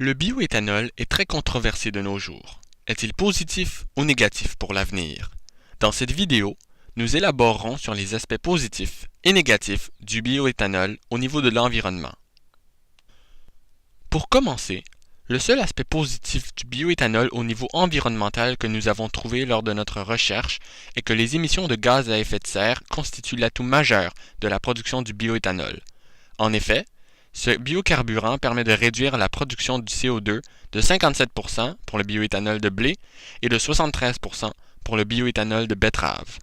Le bioéthanol est très controversé de nos jours. Est-il positif ou négatif pour l'avenir? Dans cette vidéo, nous élaborerons sur les aspects positifs et négatifs du bioéthanol au niveau de l'environnement. Pour commencer, le seul aspect positif du bioéthanol au niveau environnemental que nous avons trouvé lors de notre recherche est que les émissions de gaz à effet de serre constituent l'atout majeur de la production du bioéthanol. En effet, ce biocarburant permet de réduire la production du CO2 de 57% pour le bioéthanol de blé et de 73% pour le bioéthanol de betterave.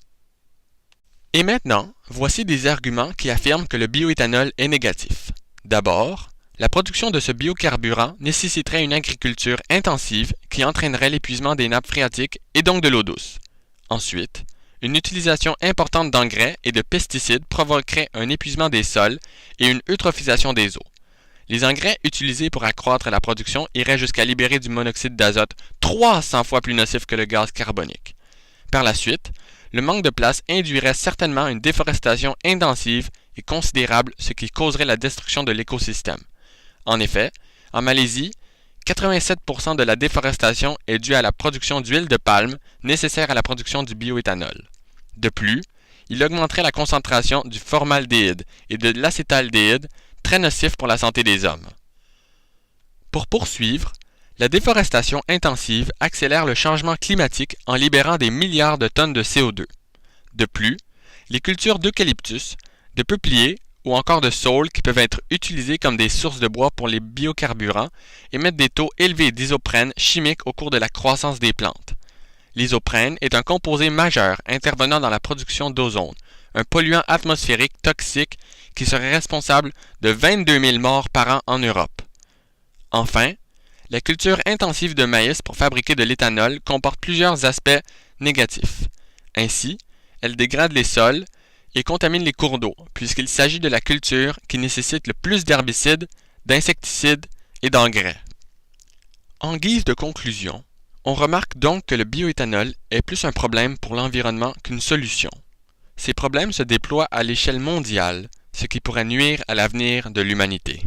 Et maintenant, voici des arguments qui affirment que le bioéthanol est négatif. D'abord, la production de ce biocarburant nécessiterait une agriculture intensive qui entraînerait l'épuisement des nappes phréatiques et donc de l'eau douce. Ensuite, une utilisation importante d'engrais et de pesticides provoquerait un épuisement des sols et une eutrophisation des eaux. Les engrais utilisés pour accroître la production iraient jusqu'à libérer du monoxyde d'azote 300 fois plus nocif que le gaz carbonique. Par la suite, le manque de place induirait certainement une déforestation intensive et considérable, ce qui causerait la destruction de l'écosystème. En effet, en Malaisie, 87% de la déforestation est due à la production d'huile de palme nécessaire à la production du bioéthanol. De plus, il augmenterait la concentration du formaldéhyde et de l'acétaldéhyde, très nocifs pour la santé des hommes. Pour poursuivre, la déforestation intensive accélère le changement climatique en libérant des milliards de tonnes de CO2. De plus, les cultures d'eucalyptus, de peupliers ou encore de saule qui peuvent être utilisées comme des sources de bois pour les biocarburants émettent des taux élevés d'isoprène chimiques au cours de la croissance des plantes. L'isoprène est un composé majeur intervenant dans la production d'ozone, un polluant atmosphérique toxique qui serait responsable de 22 000 morts par an en Europe. Enfin, la culture intensive de maïs pour fabriquer de l'éthanol comporte plusieurs aspects négatifs. Ainsi, elle dégrade les sols et contamine les cours d'eau, puisqu'il s'agit de la culture qui nécessite le plus d'herbicides, d'insecticides et d'engrais. En guise de conclusion, on remarque donc que le bioéthanol est plus un problème pour l'environnement qu'une solution. Ces problèmes se déploient à l'échelle mondiale, ce qui pourrait nuire à l'avenir de l'humanité.